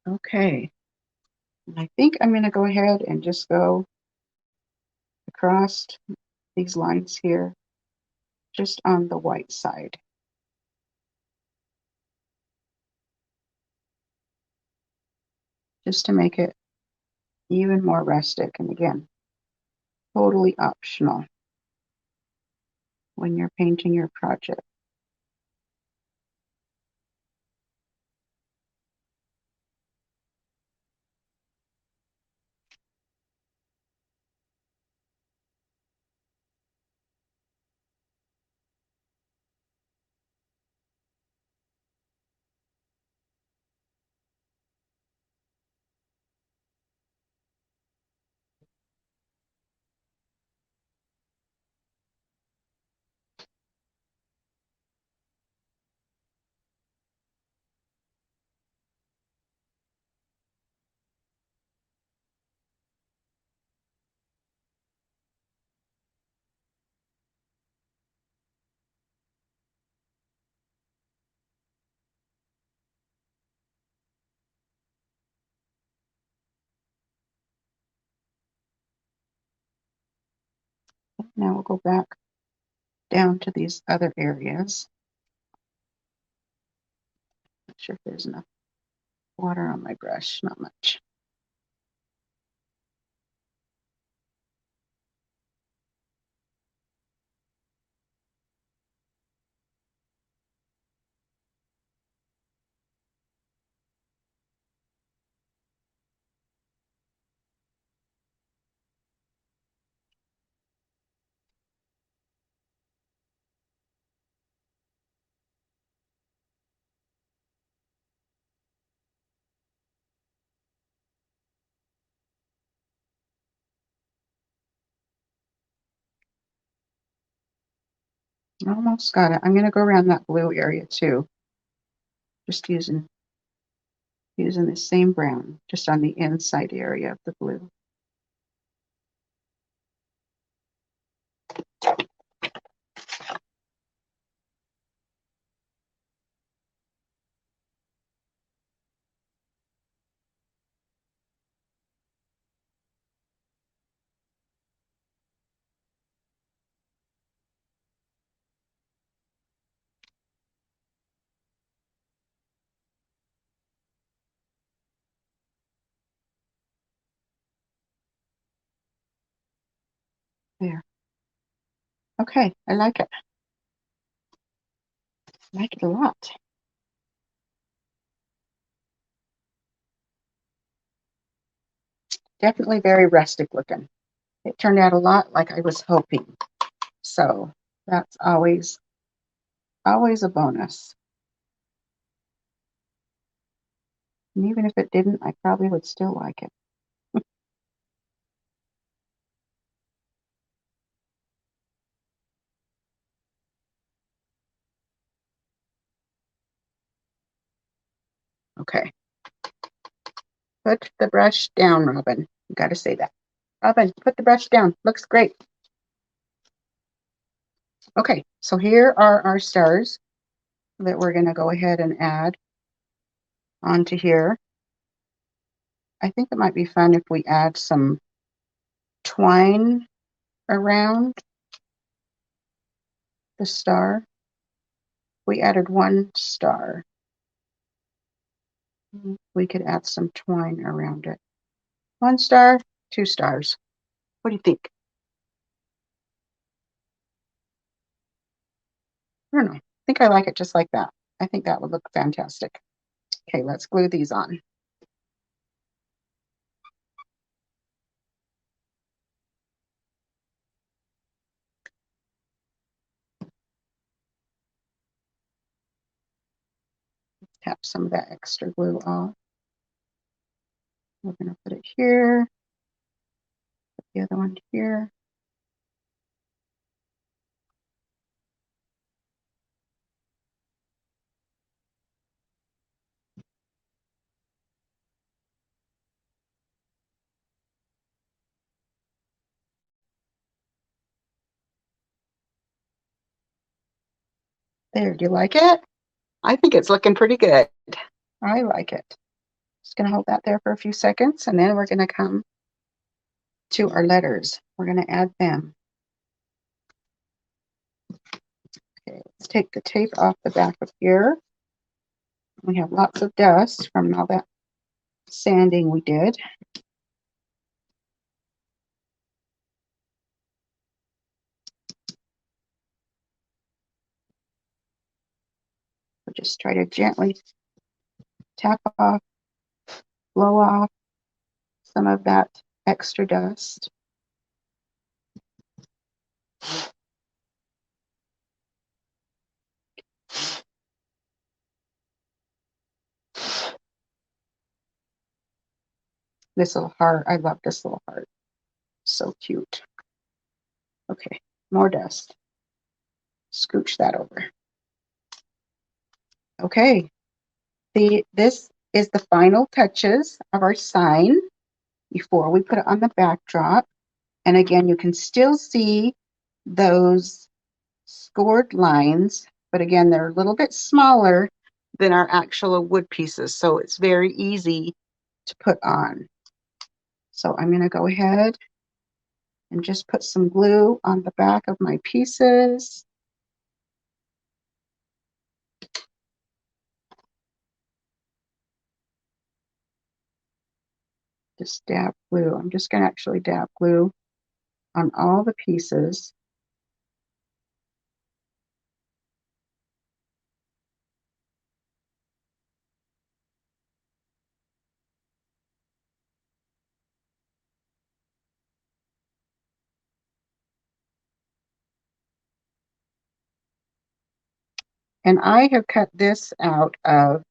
Okay, and I think I'm going to go ahead and just go across these lines here, just on the white side, just to make it even more rustic. And again, totally optional when you're painting your project. Now we'll go back down to these other areas. Not sure if there's enough water on my brush, not much. Almost got it. I'm going to go around that blue area too, just using the same brown, just on the inside area of the blue. There. Okay, I like it. I like it a lot. Definitely very rustic looking. It turned out a lot like I was hoping. So that's always a bonus. And even if it didn't, I probably would still like it. Okay. Put the brush down, Robin. You got to say that. Robin, put the brush down. Looks great. Okay, so here are our stars that we're going to go ahead and add onto here. I think it might be fun if we add some twine around the star. We added one star. We could add some twine around it. 1 star, 2 stars. What do you think? I don't know. I think I like it just like that. I think that would look fantastic. Okay, let's glue these on. Tap some of that extra glue off. We're going to put it here, put the other one here. There, do you like it? I think it's looking pretty good. I like it. Just going to hold that there for a few seconds, and then we're going to come to our letters. We're going to add them. Okay, let's take the tape off the back of here. We have lots of dust from all that sanding we did. We'll just try to gently tap off, blow off some of that extra dust. This little heart, I love this little heart. So cute. Okay, more dust. Scooch that over. Okay, this is the final touches of our sign before we put it on the backdrop. And again, you can still see those scored lines, but again, they're a little bit smaller than our actual wood pieces, so it's very easy to put on. So I'm going to go ahead and just put some glue on the back of my pieces. Just dab glue. I'm just going to actually dab glue on all the pieces. And I have cut this out of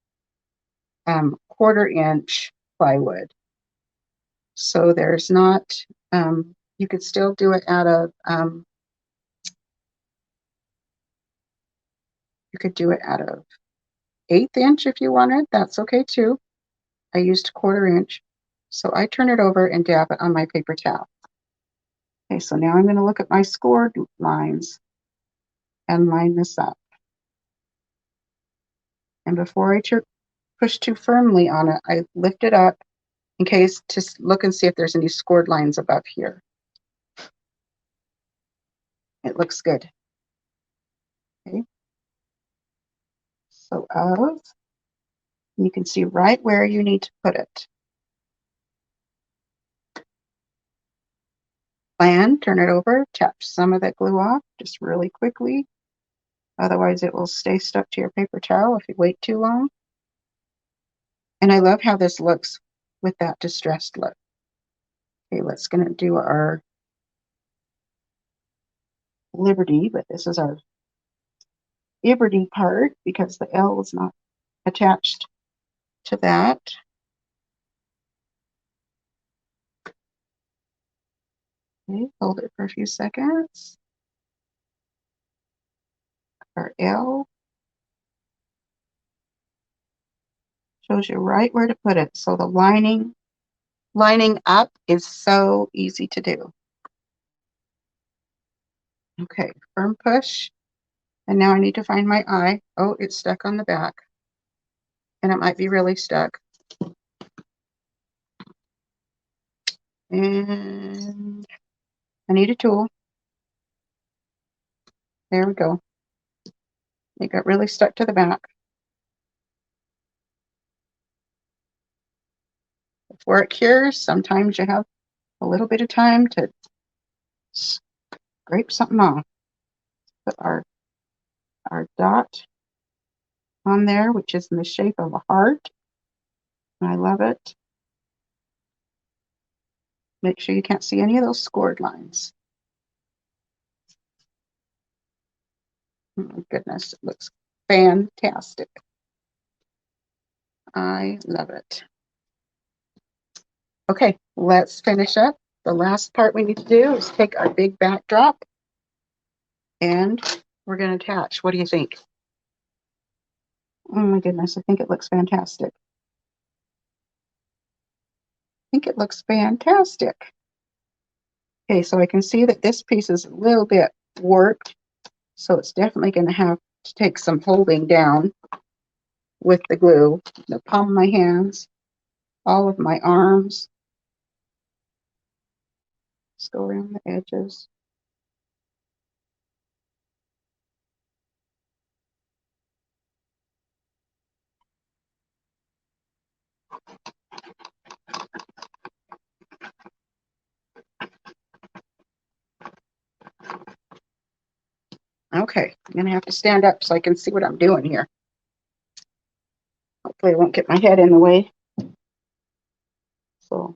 1/4-inch plywood. So there's not, you could still do it out of, you could do it out of 1/8 inch if you wanted. That's okay too. I used 1/4 inch. So I turn it over and dab it on my paper towel. Okay, so now I'm going to look at my scored lines and line this up. And before I push too firmly on it, I lift it up in case to look and see if there's any scored lines above here. It looks good. Okay. So you can see right where you need to put it. Plan, turn it over, tap some of that glue off just really quickly. Otherwise it will stay stuck to your paper towel if you wait too long. And I love how this looks with that distressed look. Okay, let's gonna do our Liberty, but this is our Liberty part because the L is not attached to that. Okay, hold it for a few seconds. Our L shows you right where to put it. So the lining up is so easy to do. Okay, firm push. And now I need to find my eye. Oh, it's stuck on the back. And it might be really stuck. And I need a tool. There we go. It got really stuck to the back. Before it cures, sometimes you have a little bit of time to scrape something off. Put our our dot on there, which is in the shape of a heart. I love it. Make sure you can't see any of those scored lines. Oh my goodness, it looks fantastic. I love it. Okay, let's finish up. The last part we need to do is take our big backdrop and we're going to attach. What do you think? Oh my goodness, I think it looks fantastic. I think it looks fantastic. Okay, so I can see that this piece is a little bit warped, so it's definitely going to have to take some holding down with the glue. The palm of my hands, all of my arms. Just go around the edges. Okay, I'm going to have to stand up so I can see what I'm doing here. Hopefully I won't get my head in the way. So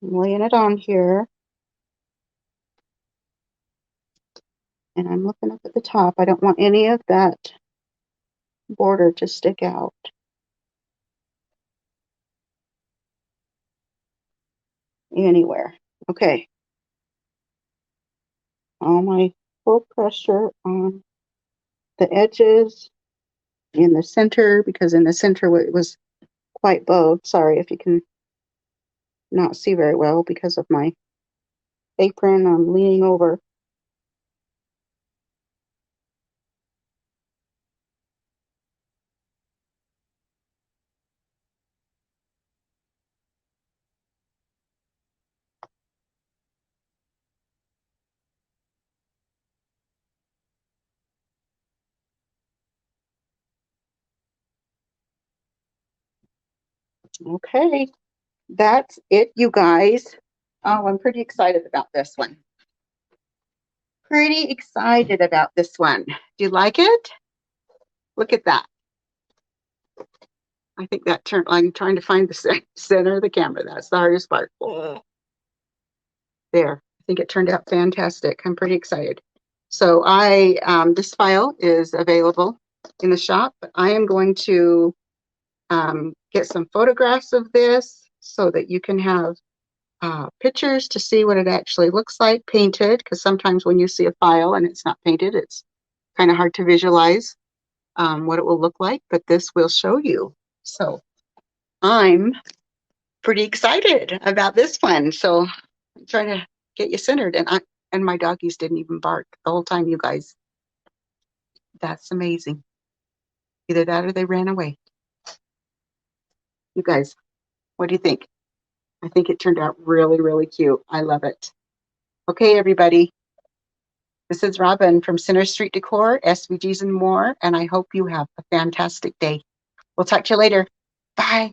I'm laying it on here. And I'm looking up at the top. I don't want any of that border to stick out. Anywhere. Okay. All my full pressure on the edges, in the center, because in the center it was quite bowed. Sorry if you can not see very well because of my apron. I'm leaning over. Okay, that's it, you guys. Oh, I'm pretty excited about this one. Pretty excited about this one. Do you like it? Look at that. I think that turned, I'm trying to find the center of the camera. That's the hardest part. There. I think it turned out fantastic. I'm pretty excited. So this file is available in the shop, but I am going to get some photographs of this so that you can have pictures to see what it actually looks like painted, because sometimes when you see a file and it's not painted, it's kind of hard to visualize what it will look like, but this will show you. So I'm pretty excited about this one. So I'm trying to get you centered, and my doggies didn't even bark the whole time, you guys. That's amazing. Either that or they ran away. You guys, what do you think? I think it turned out really, really cute. I love it. Okay, everybody. This is Robin from Center Street Decor, SVGs and more, and I hope you have a fantastic day. We'll talk to you later. Bye.